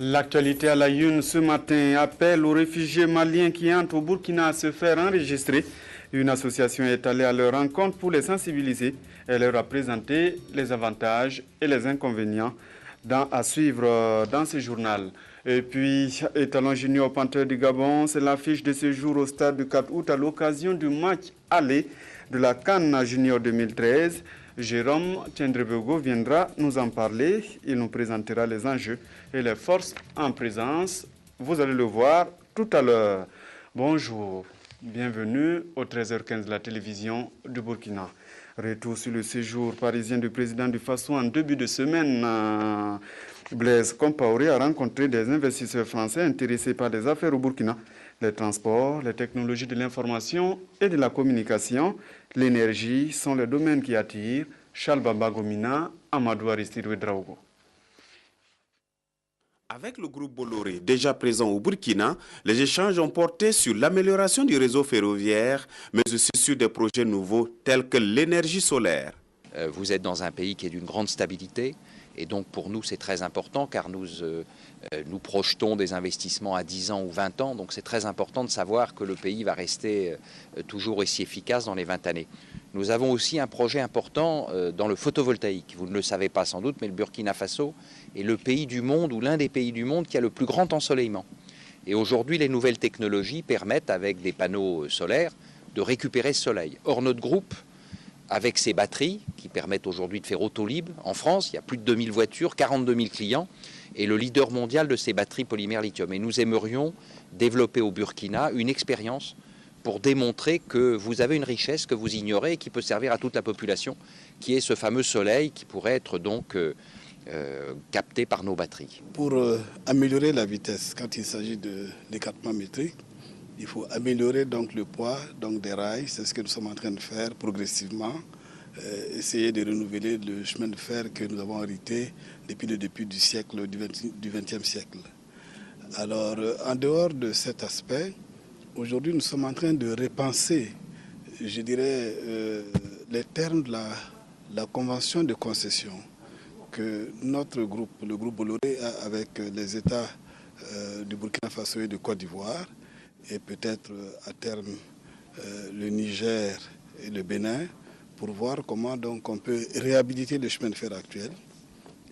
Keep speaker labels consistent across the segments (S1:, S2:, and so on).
S1: L'actualité à la une ce matin appelle aux réfugiés maliens qui entrent au Burkina à se faire enregistrer. Une association est allée à leur rencontre pour les sensibiliser. Elle leur a présenté les avantages et les inconvénients à suivre dans ce journal. Et puis, étalon junior Panthère du Gabon, c'est l'affiche de ce jour au stade du 4 août à l'occasion du match aller de la CAN Junior 2013. Jérôme Tchendrebego viendra nous en parler. Il nous présentera les enjeux et les forces en présence. Vous allez le voir tout à l'heure. Bonjour, bienvenue au 13h15 de la télévision du Burkina. Retour sur le séjour parisien du président du Faso en début de semaine. Blaise Compaoré a rencontré des investisseurs français intéressés par des affaires au Burkina, les transports, les technologies de l'information et de la communication, l'énergie sont les domaines qui attirent Charles Baba Gomina, Amadou Aristide Ouedraogo.
S2: Avec le groupe Bolloré déjà présent au Burkina, les échanges ont porté sur l'amélioration du réseau ferroviaire, mais aussi sur des projets nouveaux tels que l'énergie solaire.
S3: Vous êtes dans un pays qui est d'une grande stabilité et donc pour nous c'est très important car nous projetons des investissements à 10 ans ou 20 ans, donc c'est très important de savoir que le pays va rester toujours aussi efficace dans les 20 années. Nous avons aussi un projet important dans le photovoltaïque. Vous ne le savez pas sans doute, mais le Burkina Faso est le pays du monde ou l'un des pays du monde qui a le plus grand ensoleillement. Et aujourd'hui, les nouvelles technologies permettent, avec des panneaux solaires, de récupérer ce soleil. Or, notre groupe, avec ses batteries, qui permettent aujourd'hui de faire Autolib, en France, il y a plus de 2000 voitures, 42 000 clients, est le leader mondial de ces batteries polymères lithium. Et nous aimerions développer au Burkina une expérience pour démontrer que vous avez une richesse que vous ignorez et qui peut servir à toute la population, qui est ce fameux soleil qui pourrait être donc capté par nos batteries.
S4: Pour améliorer la vitesse, quand il s'agit d'écartement métrique, il faut améliorer donc le poids des rails. C'est ce que nous sommes en train de faire progressivement. Essayer de renouveler le chemin de fer que nous avons hérité depuis le début du siècle, du XXe siècle. Alors, en dehors de cet aspect, aujourd'hui, nous sommes en train de repenser, je dirais, les termes de la convention de concession que notre groupe, le groupe Bolloré, a avec les États du Burkina Faso et de Côte d'Ivoire, et peut-être à terme le Niger et le Bénin, pour voir comment donc on peut réhabiliter le chemin de fer actuel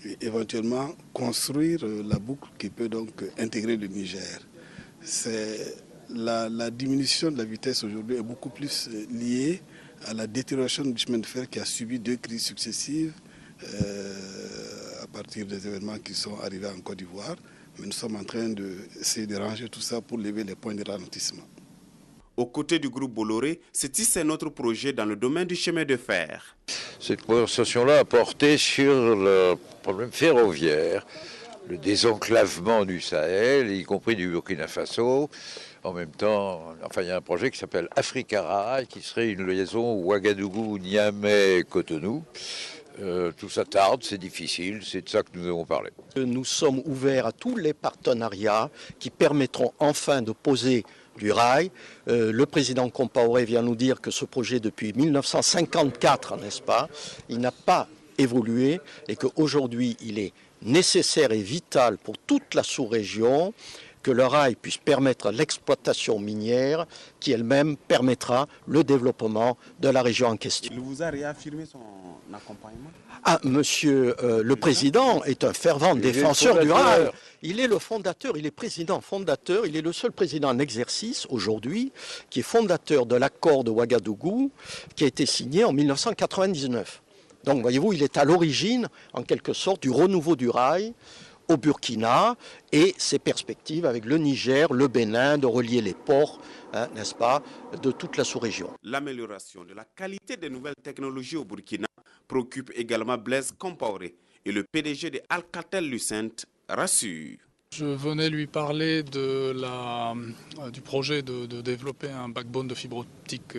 S4: et éventuellement construire la boucle qui peut donc intégrer le Niger. La diminution de la vitesse aujourd'hui est beaucoup plus liée à la détérioration du chemin de fer qui a subi 2 crises successives à partir des événements qui sont arrivés en Côte d'Ivoire. Mais nous sommes en train d'essayer de ranger tout ça pour lever les points de ralentissement.
S2: Aux côtés du groupe Bolloré, c'est notre projet dans le domaine du chemin de fer.
S5: Cette conversation-là a porté sur le problème ferroviaire, le désenclavement du Sahel, y compris du Burkina Faso. En même temps, il y a un projet qui s'appelle Africa Rail, qui serait une liaison Ouagadougou, Niamey, Cotonou. Tout ça tarde, c'est difficile, c'est de ça que nous avons parlé.
S6: Nous sommes ouverts à tous les partenariats qui permettront enfin de poser du rail. Le président Compaoré vient nous dire que ce projet depuis 1954, n'est-ce pas, il n'a pas évolué et qu'aujourd'hui il est nécessaire et vital pour toute la sous-région que le rail puisse permettre l'exploitation minière qui elle-même permettra le développement de la région en question.
S2: Il vous a réaffirmé son accompagnement ?
S6: Monsieur le Président est un fervent défenseur du rail. Il est le fondateur, il est président fondateur, il est le seul président en exercice aujourd'hui qui est fondateur de l'accord de Ouagadougou qui a été signé en 1999. Donc voyez-vous, il est à l'origine en quelque sorte du renouveau du rail au Burkina et ses perspectives avec le Niger, le Bénin, de relier les ports, n'est-ce pas, de toute la sous-région.
S2: L'amélioration de la qualité des nouvelles technologies au Burkina préoccupe également Blaise Compaoré et le PDG de Alcatel-Lucent rassure.
S7: Je venais lui parler du projet de développer un backbone de fibre optique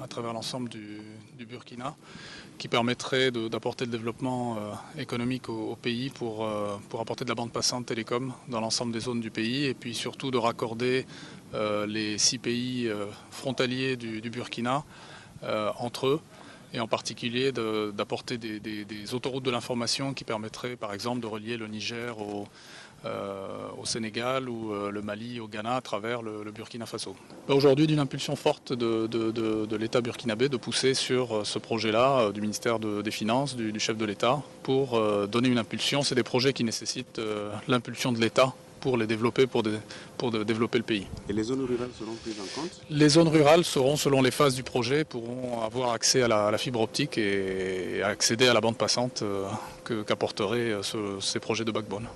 S7: à travers l'ensemble du Burkina qui permettrait d'apporter le développement économique au pays pour apporter de la bande passante télécom dans l'ensemble des zones du pays et puis surtout de raccorder les 6 pays frontaliers du Burkina entre eux et en particulier d'apporter des autoroutes de l'information qui permettraient par exemple de relier le Niger au Sénégal ou le Mali, au Ghana, à travers le Burkina Faso. Aujourd'hui, d'une impulsion forte de l'État burkinabé de pousser sur ce projet-là du ministère des Finances, du chef de l'État, pour donner une impulsion. C'est des projets qui nécessitent l'impulsion de l'État pour les développer, pour développer le pays.
S2: Et les zones rurales seront prises en compte?
S7: Les zones rurales seront, selon les phases du projet, pourront avoir accès à la fibre optique et accéder à la bande passante qu'apporteraient ces projets de backbone.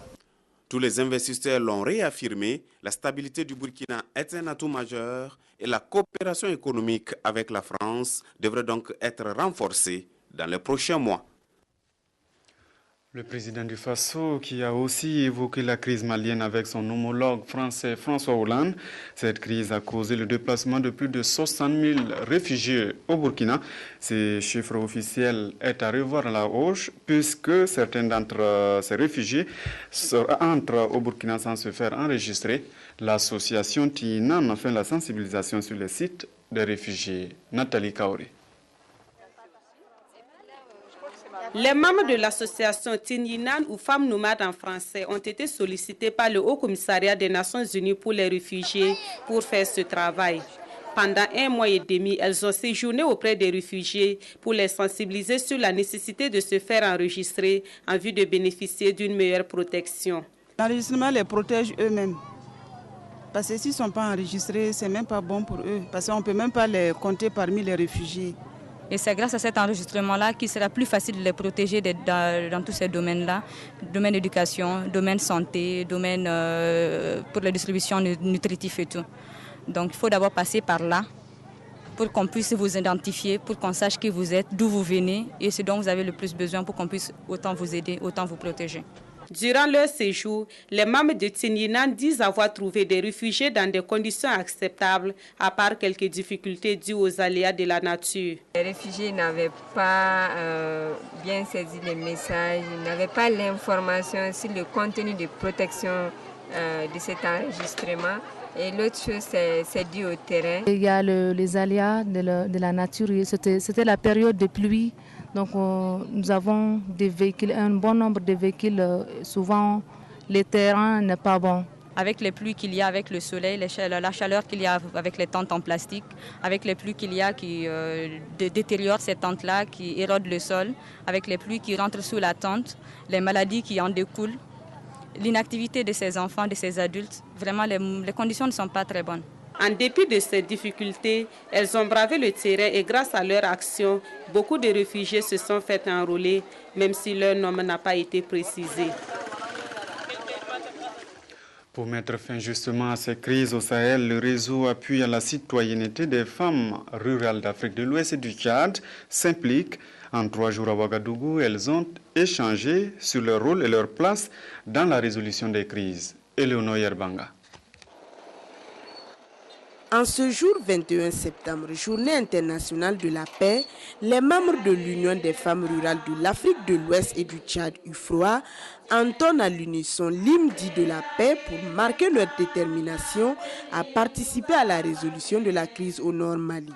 S2: Tous les investisseurs l'ont réaffirmé, la stabilité du Burkina est un atout majeur et la coopération économique avec la France devrait donc être renforcée dans les prochains mois.
S1: Le président du Faso qui a aussi évoqué la crise malienne avec son homologue français François Hollande. Cette crise a causé le déplacement de plus de 60 000 réfugiés au Burkina. Ces chiffres officiels est à revoir à la hausse puisque certains d'entre ces réfugiés entrent au Burkina sans se faire enregistrer. L'association Tinan a fait la sensibilisation sur les sites des réfugiés. Nathalie Kaori.
S8: Les membres de l'association Tinyinan ou Femmes nomades en français ont été sollicités par le Haut Commissariat des Nations Unies pour les réfugiés pour faire ce travail. Pendant 1 mois et demi, elles ont séjourné auprès des réfugiés pour les sensibiliser sur la nécessité de se faire enregistrer en vue de bénéficier d'une meilleure protection.
S9: L'enregistrement les protège eux-mêmes. Parce que s'ils ne sont pas enregistrés, ce n'est même pas bon pour eux. Parce qu'on ne peut même pas les compter parmi les réfugiés.
S10: Et c'est grâce à cet enregistrement-là qu'il sera plus facile de les protéger dans tous ces domaines-là. Domaine d'éducation, domaine santé, domaine pour la distribution nutritive et tout. Donc il faut d'abord passer par là pour qu'on puisse vous identifier, pour qu'on sache qui vous êtes, d'où vous venez et ce dont vous avez le plus besoin pour qu'on puisse autant vous aider, autant vous protéger.
S8: Durant leur séjour, les membres de Tinyinan disent avoir trouvé des réfugiés dans des conditions acceptables, à part quelques difficultés dues aux aléas de la nature.
S11: Les réfugiés n'avaient pas bien saisi les messages, ils n'avaient pas l'information sur le contenu de protection de cet enregistrement. Et l'autre chose, c'est dû au terrain.
S12: Il y a les aléas de la nature, c'était la période de pluie. Donc nous avons des véhicules, un bon nombre de véhicules, souvent le terrain n'est pas bon.
S10: Avec les pluies qu'il y a, avec le soleil, la chaleur qu'il y a avec les tentes en plastique, avec les pluies qu'il y a qui détériorent ces tentes-là, qui érodent le sol, avec les pluies qui rentrent sous la tente, les maladies qui en découlent, l'inactivité de ces enfants, de ces adultes, vraiment les conditions ne sont pas très bonnes.
S8: En dépit de ces difficultés, elles ont bravé le terrain et grâce à leur action, beaucoup de réfugiés se sont fait enrôler, même si leur nom n'a pas été précisé.
S1: Pour mettre fin justement à ces crises au Sahel, le réseau Appui à la citoyenneté des femmes rurales d'Afrique de l'Ouest et du Tchad s'implique. En 3 jours à Ouagadougou, elles ont échangé sur leur rôle et leur place dans la résolution des crises. Eleonore Yerbanga.
S13: En ce jour 21 septembre, journée internationale de la paix, les membres de l'Union des femmes rurales de l'Afrique de l'Ouest et du Tchad, UFROA, entonnent à l'unisson l'hymne dit de la paix pour marquer leur détermination à participer à la résolution de la crise au Nord Mali.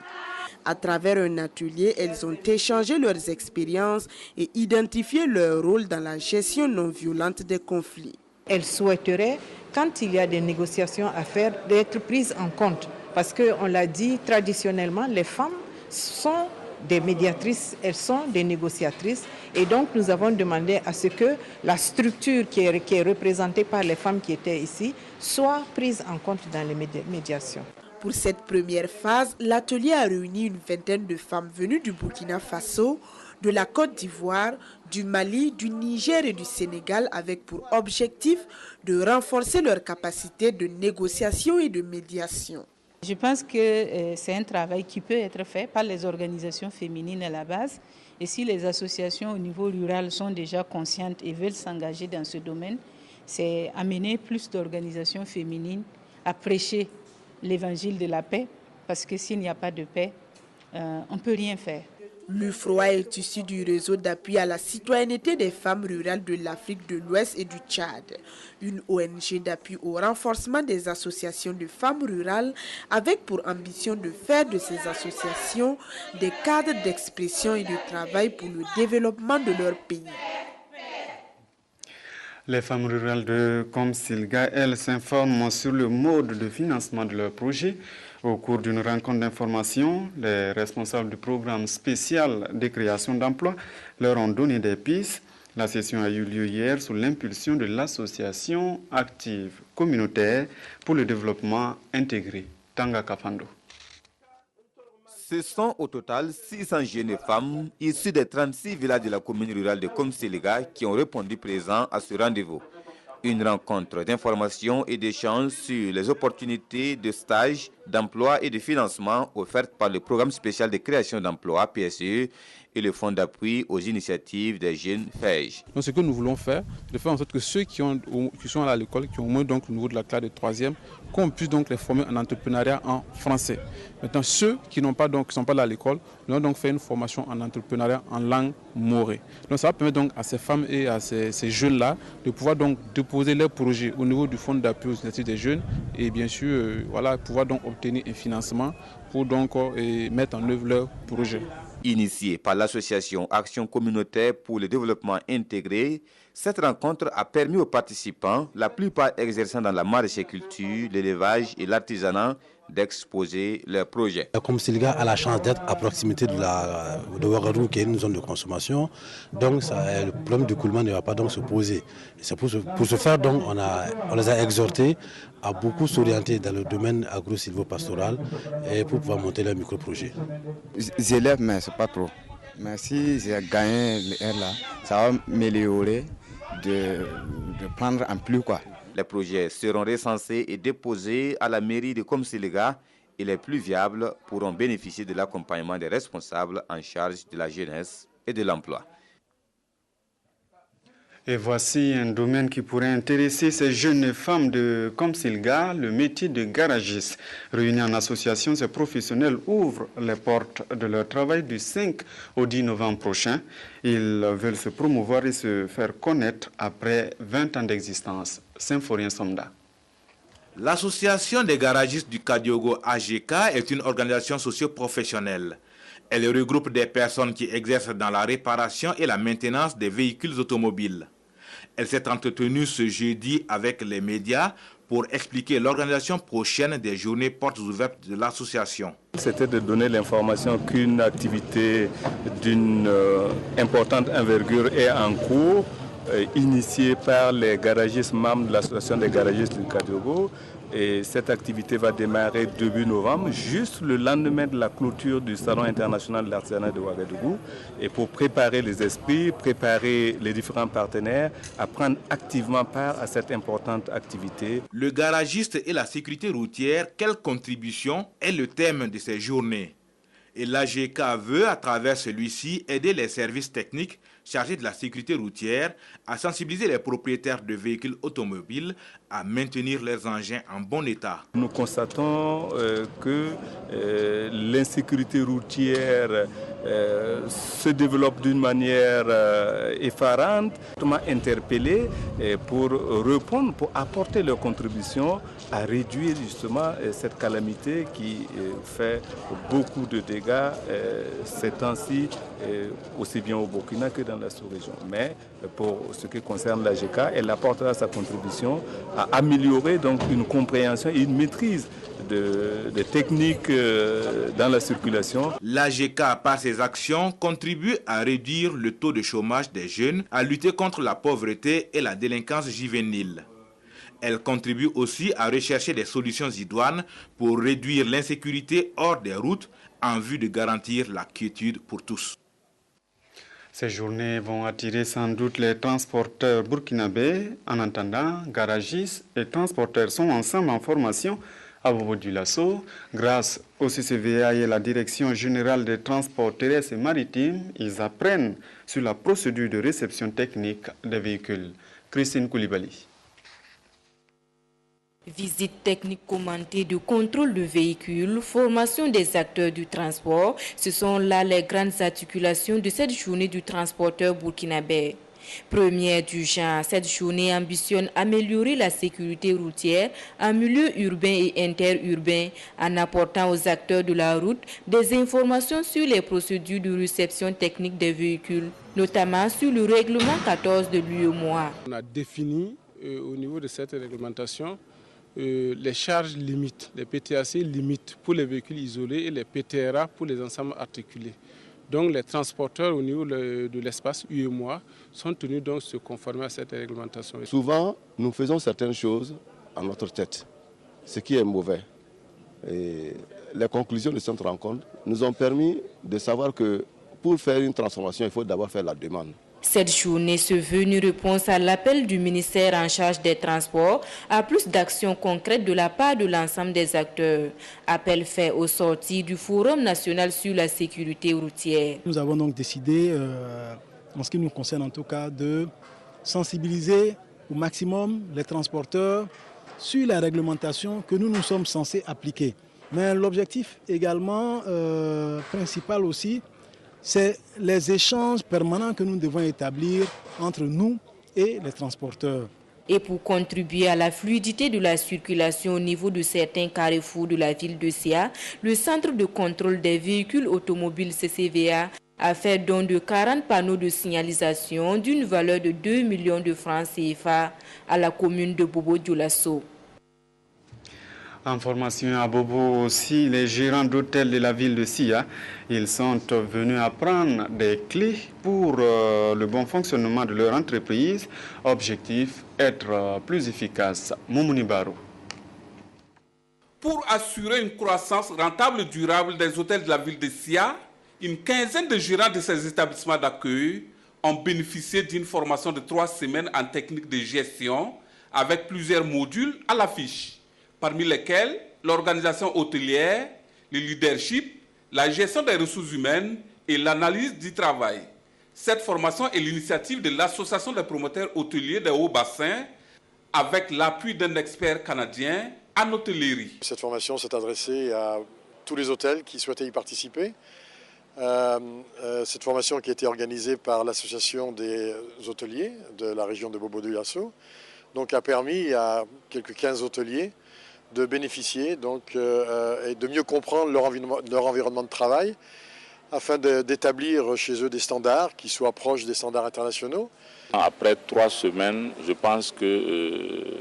S13: À travers un atelier, elles ont échangé leurs expériences et identifié leur rôle dans la gestion non violente des conflits.
S14: Elles souhaiteraient, quand il y a des négociations à faire, d'être prises en compte. Parce qu'on l'a dit, traditionnellement, les femmes sont des médiatrices, elles sont des négociatrices. Et donc, nous avons demandé à ce que la structure qui est représentée par les femmes qui étaient ici soit prise en compte dans les médiations.
S13: Pour cette première phase, l'atelier a réuni une vingtaine de femmes venues du Burkina Faso, de la Côte d'Ivoire, du Mali, du Niger et du Sénégal avec pour objectif de renforcer leur capacité de négociation et de médiation.
S15: Je pense que c'est un travail qui peut être fait par les organisations féminines à la base. Et si les associations au niveau rural sont déjà conscientes et veulent s'engager dans ce domaine, c'est amener plus d'organisations féminines à prêcher l'évangile de la paix. Parce que s'il n'y a pas de paix, on ne peut rien faire.
S13: L'UFROA est issu du réseau d'appui à la citoyenneté des femmes rurales de l'Afrique de l'Ouest et du Tchad, une ONG d'appui au renforcement des associations de femmes rurales avec pour ambition de faire de ces associations des cadres d'expression et de travail pour le développement de leur pays.
S1: Les femmes rurales de Komsilga, elles, s'informent sur le mode de financement de leur projet. Au cours d'une rencontre d'information, les responsables du programme spécial de création d'emplois leur ont donné des pistes. La session a eu lieu hier sous l'impulsion de l'association active communautaire pour le développement intégré, Tanga Kafando.
S16: Ce sont au total 600 jeunes et femmes issus des 36 villages de la commune rurale de Komsilga qui ont répondu présents à ce rendez-vous. Une rencontre d'information et d'échange sur les opportunités de stage, d'emploi et de financement offertes par le programme spécial de création d'emplois PSE et le fonds d'appui aux initiatives des jeunes FEJ.
S17: Donc, ce que nous voulons faire, de faire en sorte que ceux qui sont à l'école, qui ont au moins donc le niveau de la classe de 3e, qu'on puisse donc les former en entrepreneuriat en français. Maintenant, ceux qui n'ont pas donc, qui sont pas là à l'école, nous allons donc faire une formation en entrepreneuriat en langue morée. Donc ça va permettre donc à ces femmes et à ces jeunes-là de pouvoir donc déposer leurs projets au niveau du fonds d'appui aux initiatives des jeunes et bien sûr voilà, pouvoir donc obtenir un financement pour donc mettre en œuvre leurs projets.
S16: Initiée par l'association Action communautaire pour le développement intégré, cette rencontre a permis aux participants, la plupart exerçant dans la maraîchère-culture, l'élevage et l'artisanat, d'exposer leurs projets.
S18: La Komsilga a la chance d'être à proximité de Ouagadougou, qui est une zone de consommation, donc le problème du coulement ne va pas donc se poser. C'est pour ce faire, donc, on les a exhortés à beaucoup s'orienter dans le domaine agro-silvopastoral et pour pouvoir monter leur micro-projet.
S19: J'élève, mais ce n'est pas trop. Mais si j'ai gagné le R là, ça va m'améliorer de prendre en plus quoi.
S16: Les projets seront recensés et déposés à la mairie de Komsilga et les plus viables pourront bénéficier de l'accompagnement des responsables en charge de la jeunesse et de l'emploi.
S1: Et voici un domaine qui pourrait intéresser ces jeunes femmes de Komsilga, le métier de garagiste. Réunis en association, ces professionnels ouvrent les portes de leur travail du 5 au 10 novembre prochain. Ils veulent se promouvoir et se faire connaître après 20 ans d'existence. Symphorien Somda.
S20: L'association des garagistes du Kadiogo AGK est une organisation socio-professionnelle. Elle regroupe des personnes qui exercent dans la réparation et la maintenance des véhicules automobiles. Elle s'est entretenue ce jeudi avec les médias pour expliquer l'organisation prochaine des journées portes ouvertes de l'association.
S21: C'était de donner l'information qu'une activité d'une importante envergure est en cours, initiée par les garagistes membres de l'association des garagistes du Kadiogo. Et cette activité va démarrer début novembre, juste le lendemain de la clôture du Salon international de l'artisanat de Ouagadougou. Et pour préparer les esprits, préparer les différents partenaires à prendre activement part à cette importante activité.
S20: Le garagiste et la sécurité routière, quelle contribution est le thème de ces journées? Et l'AGK veut, à travers celui-ci, aider les services techniques chargés de la sécurité routière à sensibiliser les propriétaires de véhicules automobiles à maintenir leurs engins en bon état.
S21: Nous constatons que l'insécurité routière se développe d'une manière effarante, interpellés pour répondre, pour apporter leur contribution à réduire justement cette calamité qui fait beaucoup de dégâts ces temps-ci, aussi bien au Burkina que dans la sous-région. Mais pour ce qui concerne l'AGK, elle apportera sa contribution à améliorer donc une compréhension et une maîtrise des techniques dans la circulation.
S20: L'AGK, par ses actions, contribue à réduire le taux de chômage des jeunes, à lutter contre la pauvreté et la délinquance juvénile. Elle contribue aussi à rechercher des solutions idoines pour réduire l'insécurité hors des routes en vue de garantir la quiétude pour tous.
S1: Ces journées vont attirer sans doute les transporteurs burkinabés. En attendant, garagistes et transporteurs sont ensemble en formation à Bobo-Dioulasso. Grâce au CCVA et la Direction générale des transports terrestres et maritimes, ils apprennent sur la procédure de réception technique des véhicules. Christine Koulibaly.
S22: Visite technique commentée de contrôle de véhicules, formation des acteurs du transport, ce sont là les grandes articulations de cette journée du transporteur burkinabé. Première du genre, cette journée ambitionne améliorer la sécurité routière en milieu urbain et interurbain en apportant aux acteurs de la route des informations sur les procédures de réception technique des véhicules, notamment sur le règlement 14 de l'UEMOA.
S17: On a défini au niveau de cette réglementation les charges limites, les PTAC limites pour les véhicules isolés et les PTRA pour les ensembles articulés. Donc les transporteurs au niveau de l'espace UEMOA sont tenus donc de se conformer à cette réglementation.
S3: Souvent, nous faisons certaines choses à notre tête, ce qui est mauvais. Et les conclusions de cette rencontre nous ont permis de savoir que pour faire une transformation, il faut d'abord faire la demande.
S22: Cette journée se veut une réponse à l'appel du ministère en charge des Transports à plus d'actions concrètes de la part de l'ensemble des acteurs. Appel fait au sortir du Forum national sur la sécurité routière.
S4: Nous avons donc décidé, en ce qui nous concerne en tout cas, de sensibiliser au maximum les transporteurs sur la réglementation que nous sommes censés appliquer. Mais l'objectif également principal aussi, c'est les échanges permanents que nous devons établir entre nous et les transporteurs.
S22: Et pour contribuer à la fluidité de la circulation au niveau de certains carrefours de la ville de Sia, le Centre de contrôle des véhicules automobiles CCVA a fait don de 40 panneaux de signalisation d'une valeur de 2 millions de francs CFA à la commune de Bobo-Dioulasso.
S1: Information à Bobo aussi, les gérants d'hôtels de la ville de Sia, ils sont venus apprendre des clés pour le bon fonctionnement de leur entreprise. Objectif, être plus efficace. Moumouni Barou.
S23: Pour assurer une croissance rentable et durable des hôtels de la ville de Sia, une quinzaine de gérants de ces établissements d'accueil ont bénéficié d'une formation de 3 semaines en technique de gestion avec plusieurs modules à l'affiche, parmi lesquels l'organisation hôtelière, le leadership, la gestion des ressources humaines et l'analyse du travail. Cette formation est l'initiative de l'Association des promoteurs hôteliers des Hauts-Bassins avec l'appui d'un expert canadien en hôtellerie.
S24: Cette formation s'est adressée à tous les hôtels qui souhaitaient y participer. Cette formation qui a été organisée par l'Association des hôteliers de la région de Bobo-Dioulasso donc a permis à quelques 15 hôteliers de bénéficier donc, et de mieux comprendre leur environnement de travail afin d'établir chez eux des standards qui soient proches des standards internationaux.
S25: Après 3 semaines, je pense que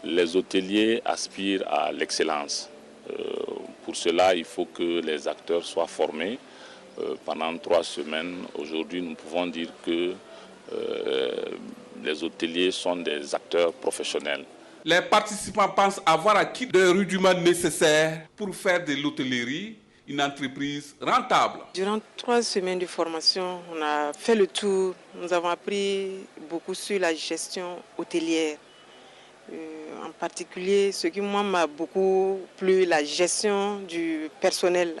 S25: les hôteliers aspirent à l'excellence. Pour cela, il faut que les acteurs soient formés pendant 3 semaines. Aujourd'hui, nous pouvons dire que les hôteliers sont des acteurs professionnels.
S23: Les participants pensent avoir acquis des rudiments nécessaires pour faire de l'hôtellerie une entreprise rentable.
S26: Durant 3 semaines de formation, on a fait le tour. Nous avons appris beaucoup sur la gestion hôtelière. En particulier, ce qui moi m'a beaucoup plu, la gestion du personnel,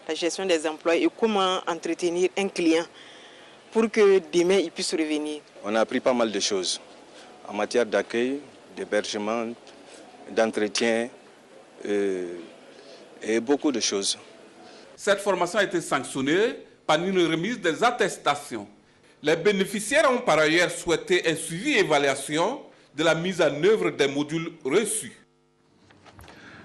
S26: la gestion des employés et comment entretenir un client pour que demain il puisse revenir.
S27: On a appris pas mal de choses en matière d'accueil, d'hébergement, d'entretien et beaucoup de choses.
S23: Cette formation a été sanctionnée par une remise des attestations. Les bénéficiaires ont par ailleurs souhaité un suivi et évaluation de la mise en œuvre des modules reçus.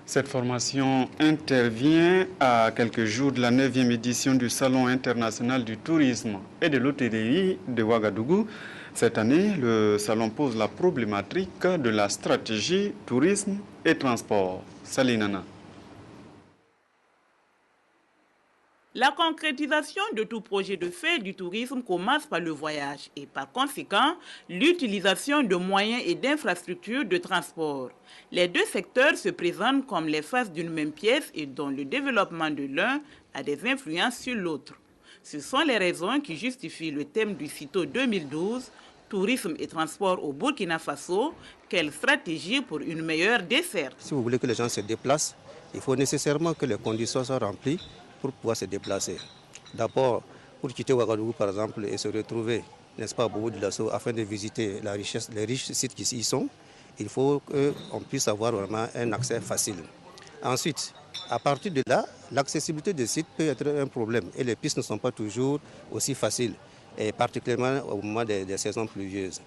S1: Cette formation intervient à quelques jours de la 9e édition du Salon international du tourisme et de l'hôtellerie de Ouagadougou. Cette année, le salon pose la problématique de la stratégie tourisme et transport. Salinana.
S28: La concrétisation de tout projet de fait du tourisme commence par le voyage et par conséquent l'utilisation de moyens et d'infrastructures de transport. Les deux secteurs se présentent comme les faces d'une même pièce et dont le développement de l'un a des influences sur l'autre. Ce sont les raisons qui justifient le thème du CITO 2012, tourisme et transport au Burkina Faso, quelle stratégie pour une meilleure desserte.
S29: Si vous voulez que les gens se déplacent, il faut nécessairement que les conditions soient remplies pour pouvoir se déplacer. D'abord, pour quitter Ouagadougou par exemple et se retrouver, n'est-ce pas, à Bobo-Dioulasso afin de visiter les riches sites qui y sont, il faut qu'on puisse avoir vraiment un accès facile. Ensuite, à partir de là, l'accessibilité des sites peut être un problème et les pistes ne sont pas toujours aussi faciles. et particulièrement au moment des saisons pluvieuses.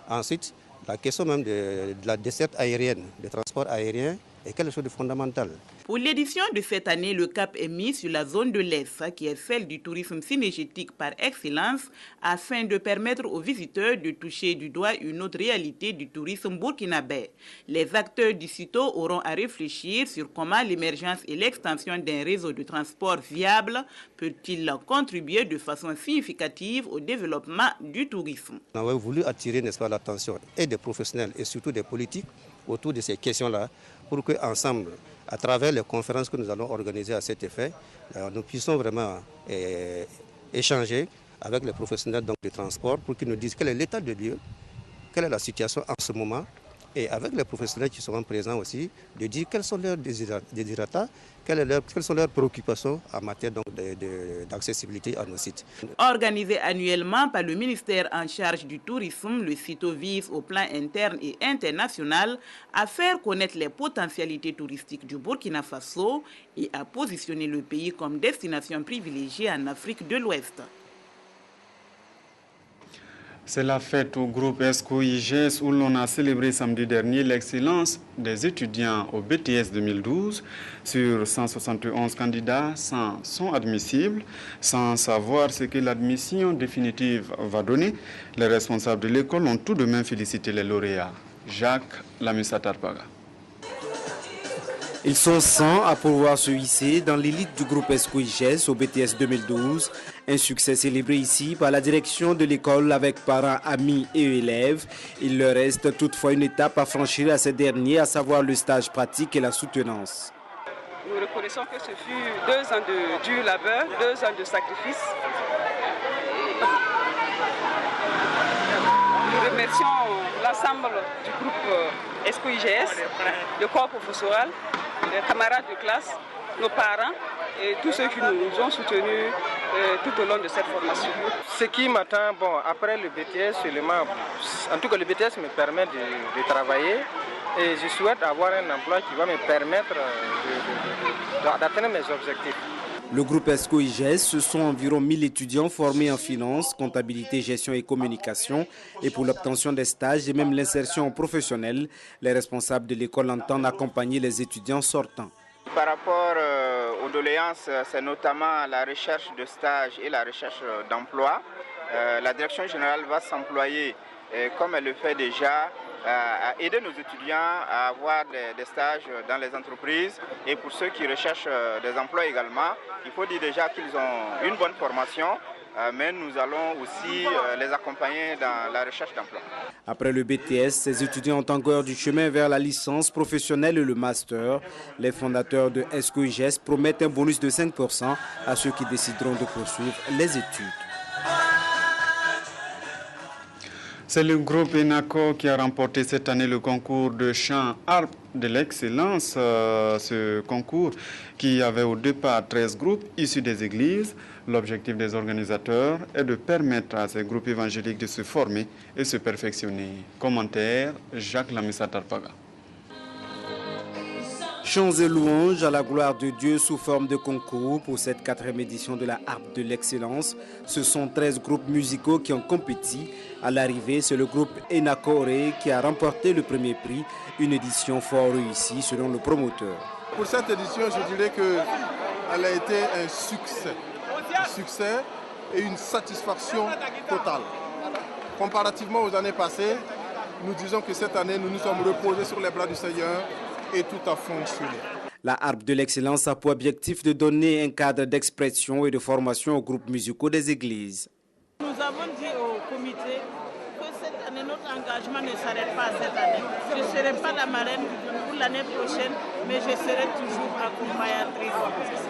S29: Ensuite, la question même de la desserte aérienne, du transport aérien, est quelque chose de fondamental.
S28: Pour l'édition de cette année, le cap est mis sur la zone de l'Est, qui est celle du tourisme synergétique par excellence, afin de permettre aux visiteurs de toucher du doigt une autre réalité du tourisme burkinabé. Les acteurs du site auront à réfléchir sur comment l'émergence et l'extension d'un réseau de transport viable peut-il contribuer de façon significative au développement du tourisme.
S29: On a voulu attirer, n'est-ce pas, l'attention et des professionnels et surtout des politiques autour de ces questions-là, pour qu'ensemble, à travers les conférences que nous allons organiser à cet effet, nous puissions vraiment échanger avec les professionnels du transport pour qu'ils nous disent quel est l'état de lieu, quelle est la situation en ce moment, et avec les professionnels qui seront présents aussi, de dire quels sont leurs désirata, quelles sont leurs préoccupations en matière d'accessibilité à nos sites.
S28: Organisé annuellement par le ministère en charge du tourisme, le site vise au plan interne et international à faire connaître les potentialités touristiques du Burkina Faso et à positionner le pays comme destination privilégiée en Afrique de l'Ouest.
S1: C'est la fête au groupe ESCO-IGES où l'on a célébré samedi dernier l'excellence des étudiants au BTS 2012. Sur 171 candidats, 100 sont admissibles. Sans savoir ce que l'admission définitive va donner, les responsables de l'école ont tout de même félicité les lauréats. Jacques Lamusatarpaga.
S2: Ils sont 100 à pouvoir se hisser dans l'élite du groupe ESCO-IGES au BTS 2012. Un succès célébré ici par la direction de l'école avec parents, amis et élèves. Il leur reste toutefois une étape à franchir à ces derniers, à savoir le stage pratique et la soutenance.
S5: Nous reconnaissons que ce fut 2 ans de dur labeur, 2 ans de sacrifice. Nous remercions l'ensemble du groupe ESCO-IGES, le corps professoral, les camarades de classe, nos parents et tous ceux qui nous ont soutenus tout au long de cette formation.
S6: Ce qui m'attend, après le BTS seulement, en tout cas le BTS me permet de travailler et je souhaite avoir un emploi qui va me permettre d'atteindre mes objectifs.
S2: Le groupe ESCO-IGES, ce sont environ 1000 étudiants formés en finance, comptabilité, gestion et communication. Et pour l'obtention des stages et même l'insertion professionnelle, les responsables de l'école entendent accompagner les étudiants sortants.
S7: Par rapport aux doléances, c'est notamment la recherche de stages et la recherche d'emploi. La direction générale va s'employer, comme elle le fait déjà, à aider nos étudiants à avoir des stages dans les entreprises. Et pour ceux qui recherchent des emplois également, il faut dire déjà qu'ils ont une bonne formation, mais nous allons aussi les accompagner dans la recherche d'emploi.
S2: Après le BTS, ces étudiants ont encore du chemin vers la licence professionnelle et le master. Les fondateurs de ESCO-IGES promettent un bonus de 5% à ceux qui décideront de poursuivre les études.
S1: C'est le groupe ENACO qui a remporté cette année le concours de chant harpe de l'excellence. Ce concours qui avait au départ 13 groupes issus des églises. L'objectif des organisateurs est de permettre à ces groupes évangéliques de se former et se perfectionner. Commentaire, Jacques Lamusatarpaga.
S2: Chants et louanges à la gloire de Dieu sous forme de concours pour cette 4e édition de la harpe de l'excellence. Ce sont 13 groupes musicaux qui ont compéti. À l'arrivée, c'est le groupe ENACO qui a remporté le premier prix, une édition fort réussie selon le promoteur.
S8: Pour cette édition, je dirais qu'elle a été un succès et une satisfaction totale. Comparativement aux années passées, nous disons que cette année, nous nous sommes reposés sur les bras du Seigneur et tout a fonctionné.
S2: La harpe de l'excellence a pour objectif de donner un cadre d'expression et de formation aux groupes musicaux des églises.
S5: Nous avons dit au comité que cette année, notre engagement ne s'arrête pas cette année. Je ne serai pas la marraine pour l'année prochaine, mais je serai toujours accompagnatrice.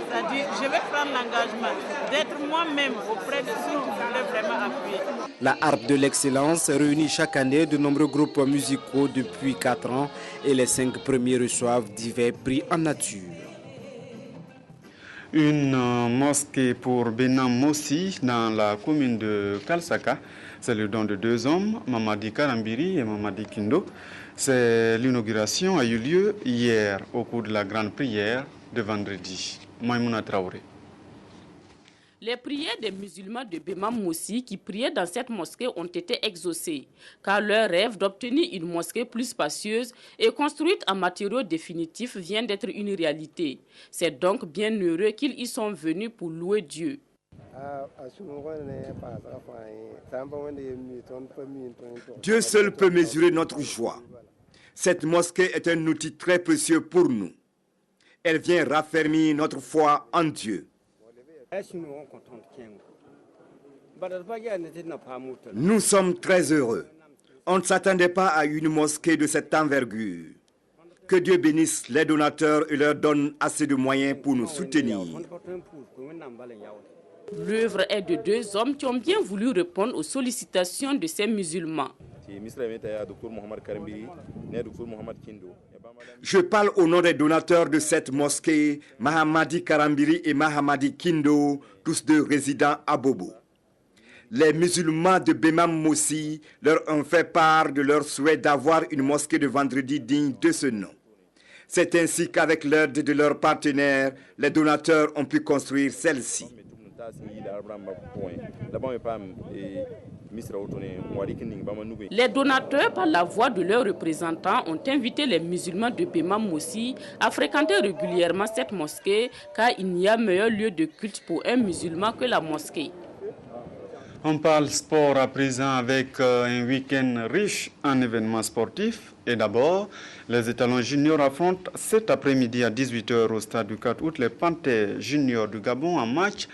S5: C'est-à-dire, je vais prendre l'engagement d'être moi-même auprès de ceux qui voulaient vraiment appuyer.
S2: La harpe de l'excellence réunit chaque année de nombreux groupes musicaux depuis 4 ans et les 5 premiers reçoivent divers prix en nature.
S1: Une mosquée pour Benam Mossi dans la commune de Kalsaka. C'est le don de 2 hommes, Mamadi Karambiri et Mamadi Kindo. L'inauguration a eu lieu hier au cours de la grande prière de vendredi. Maïmouna Traoré.
S9: Les prières des musulmans de Bemam Moussi qui priaient dans cette mosquée ont été exaucées, car leur rêve d'obtenir une mosquée plus spacieuse et construite en matériaux définitifs vient d'être une réalité. C'est donc bien heureux qu'ils y sont venus pour louer Dieu.
S10: Dieu seul peut mesurer notre joie. Cette mosquée est un outil très précieux pour nous. Elle vient raffermir notre foi en Dieu. Nous sommes très heureux. On ne s'attendait pas à une mosquée de cette envergure. Que Dieu bénisse les donateurs et leur donne assez de moyens pour nous soutenir.
S9: L'œuvre est de 2 hommes qui ont bien voulu répondre aux sollicitations de ces musulmans.
S10: Je parle au nom des donateurs de cette mosquée, Mahamadi Karambiri et Mahamadi Kindo, tous deux résidents à Bobo. Les musulmans de Bemam Moussi leur ont fait part de leur souhait d'avoir une mosquée de vendredi digne de ce nom. C'est ainsi qu'avec l'aide de leurs partenaires, les donateurs ont pu construire celle-ci.
S9: Les donateurs, par la voix de leurs représentants, ont invité les musulmans de Bemam Moussi à fréquenter régulièrement cette mosquée, car il n'y a meilleur lieu de culte pour un musulman que la mosquée.
S1: On parle sport à présent avec un week-end riche en événements sportifs. Et d'abord, les étalons juniors affrontent cet après-midi à 18h au stade du 4 août les Panthères juniors du Gabon en match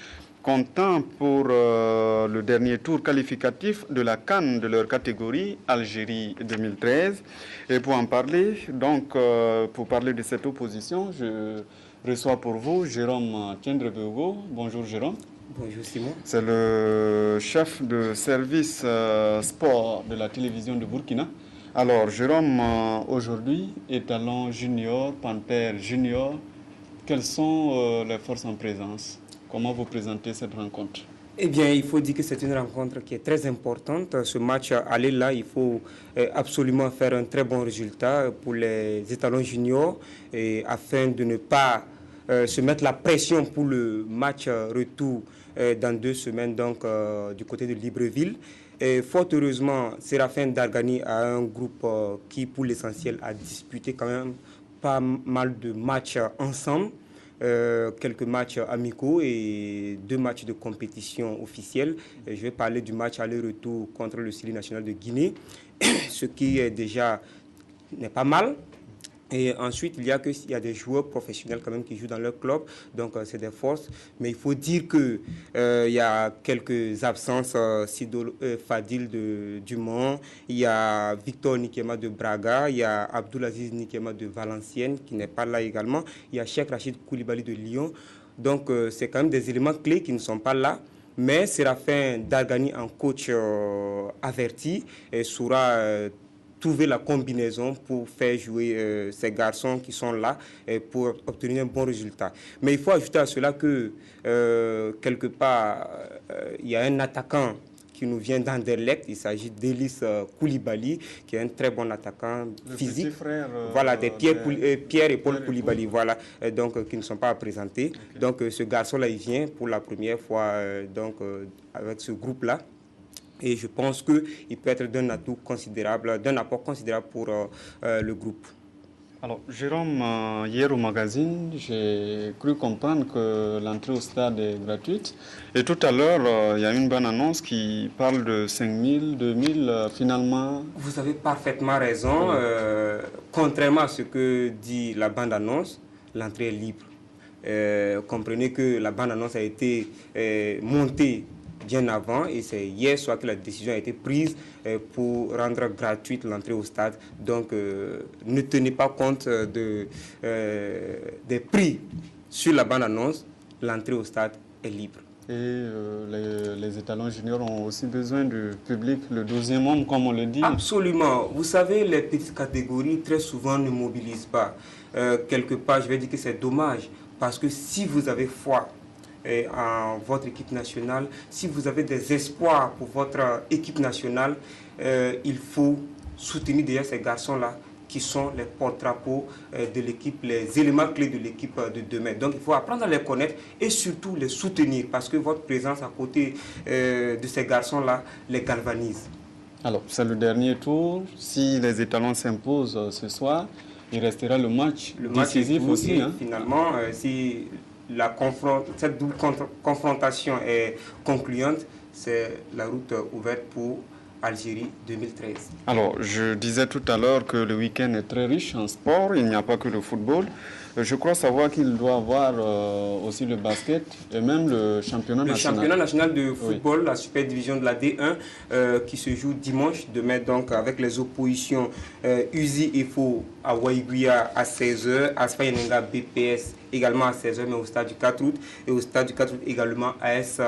S1: comptant pour le dernier tour qualificatif de la CAN de leur catégorie Algérie 2013. Et pour en parler, donc pour parler de cette opposition, je reçois pour vous Jérôme Tiendrebeugo. Bonjour Jérôme.
S11: Bonjour Simon.
S1: C'est le chef de service sport de la télévision de Burkina. Alors Jérôme, aujourd'hui, étalon junior, Panthère junior, quelles sont les forces en présence? Comment vous présentez cette rencontre?
S11: Eh bien, il faut dire que c'est une rencontre qui est très importante. Ce match aller là, il faut absolument faire un très bon résultat pour les étalons juniors et afin de ne pas se mettre la pression pour le match retour dans 2 semaines donc du côté de Libreville. Et fort heureusement, Séraphin Dargani a un groupe qui pour l'essentiel a disputé quand même pas mal de matchs ensemble. Quelques matchs amicaux et 2 matchs de compétition officielle. Je vais parler du match aller-retour contre le Syrie national de Guinée, ce qui est déjà n'est pas mal. Et ensuite, il y a des joueurs professionnels quand même qui jouent dans leur club, donc c'est des forces. Mais il faut dire qu'il y a quelques absences, Fadil du Mans, il y a Victor Nikema de Braga, il y a Abdoulaziz Nikema de Valenciennes qui n'est pas là également, il y a Cheikh Rachid Koulibaly de Lyon. Donc c'est quand même des éléments clés qui ne sont pas là. Mais Séraphin Dargani, en coach averti, saura trouver la combinaison pour faire jouer ces garçons qui sont là pour obtenir un bon résultat. Mais il faut ajouter à cela que quelque part, il y a un attaquant qui nous vient d'Anderlecht. Il s'agit d'Elis Koulibaly, qui est un très bon attaquant physique. Frère, voilà, des Pierre et Paul Koulibaly, voilà, donc qui ne sont pas présentés. Okay. Donc ce garçon-là, il vient pour la première fois avec ce groupe-là. Et je pense qu'il peut être d'un atout considérable, d'un apport considérable pour le groupe.
S1: Alors, Jérôme, hier au magazine, j'ai cru comprendre que l'entrée au stade est gratuite. Et tout à l'heure, il y a une bonne annonce qui parle de 5 000, 2 000, finalement.
S11: Vous avez parfaitement raison. Contrairement à ce que dit la bande-annonce, l'entrée est libre. Comprenez que la bande-annonce a été montée bien avant et c'est hier soir que la décision a été prise pour rendre gratuite l'entrée au stade. Donc ne tenez pas compte des prix sur la bande-annonce, l'entrée au stade est libre.
S1: Et les étalons juniors ont aussi besoin du public, le 12e homme comme on le dit.
S11: Absolument. Vous savez, les petites catégories très souvent ne mobilisent pas. Quelque part, je vais dire que c'est dommage parce que si vous avez foi en votre équipe nationale, si vous avez des espoirs pour votre équipe nationale, il faut soutenir déjà ces garçons-là qui sont les porte-drapeaux de l'équipe, les éléments clés de l'équipe de demain. Donc il faut apprendre à les connaître et surtout les soutenir parce que votre présence à côté de ces garçons-là les galvanise.
S1: Alors, c'est le dernier tour. Si les étalons s'imposent ce soir, il restera le match décisif aussi.
S11: Finalement, si cette double confrontation est concluante, c'est la route ouverte pour Algérie 2013.
S1: Alors, je disais tout à l'heure que le week-end est très riche en sport. Il n'y a pas que le football. Je crois savoir qu'il doit avoir aussi le basket et même le championnat national.
S11: Le championnat national de football, la super division de la D1, qui se joue dimanche, demain donc avec les oppositions Uzi Efo à Waïguia à 16h, Asfa Yenenga BPS également à 16h, mais au stade du 4 août, et au stade du 4 août également AS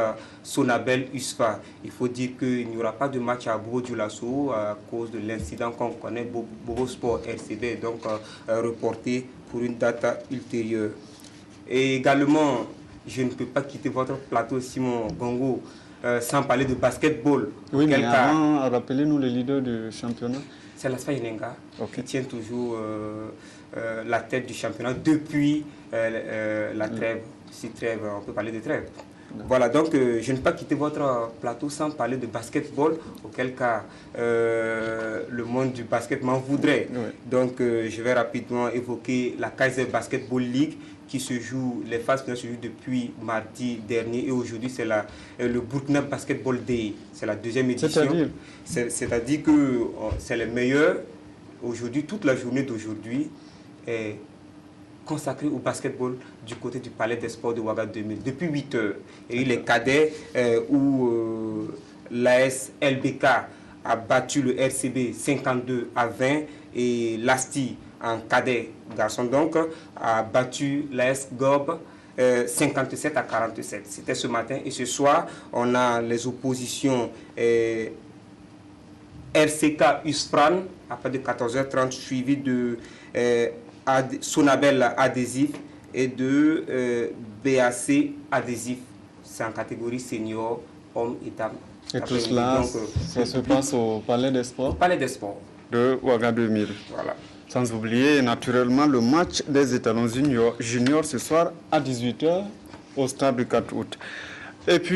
S11: Sonabel USFA. Il faut dire qu'il n'y aura pas de match à Bobo-Dioulasso à cause de l'incident qu'on connaît, Bobo Sport RCD, donc reporté pour une date ultérieure. Et également, je ne peux pas quitter votre plateau, Simon Gongo, sans parler de basketball.
S1: Oui, mais avant, rappelez-nous le leader du championnat.
S11: C'est l'Asfa Yenenga qui tient toujours la tête du championnat depuis la trêve. Si trêve, on peut parler de trêve. Voilà, donc je ne peux pas quitter votre plateau sans parler de basketball, auquel cas le monde du basket m'en voudrait. Oui. Donc je vais rapidement évoquer la Kaiser Basketball League qui se joue, les phases finales se jouent depuis mardi dernier et aujourd'hui c'est le Burkina Basketball Day, c'est la deuxième édition. C'est-à-dire que c'est les meilleurs. Aujourd'hui, toute la journée d'aujourd'hui est consacré au basketball du côté du Palais des Sports de Ouaga 2000 depuis 8 heures. Et les cadets où l'AS LBK a battu le RCB 52-20 et l'ASTI en cadet garçon donc a battu l'AS Gob 57-47. C'était ce matin et ce soir on a les oppositions RCK Uspran à partir de 14h30 suivi de Sonabel Adhésif et de BAC Adhésif. C'est en catégorie senior, hommes et dames.
S1: Et tout cela, ça se passe au Palais des Sports.
S11: Au Palais des Sports.
S1: De Ouaga 2000.
S11: Voilà.
S1: Sans oublier naturellement le match des étalons juniors ce soir à 18h au stade du 4 août. Et puis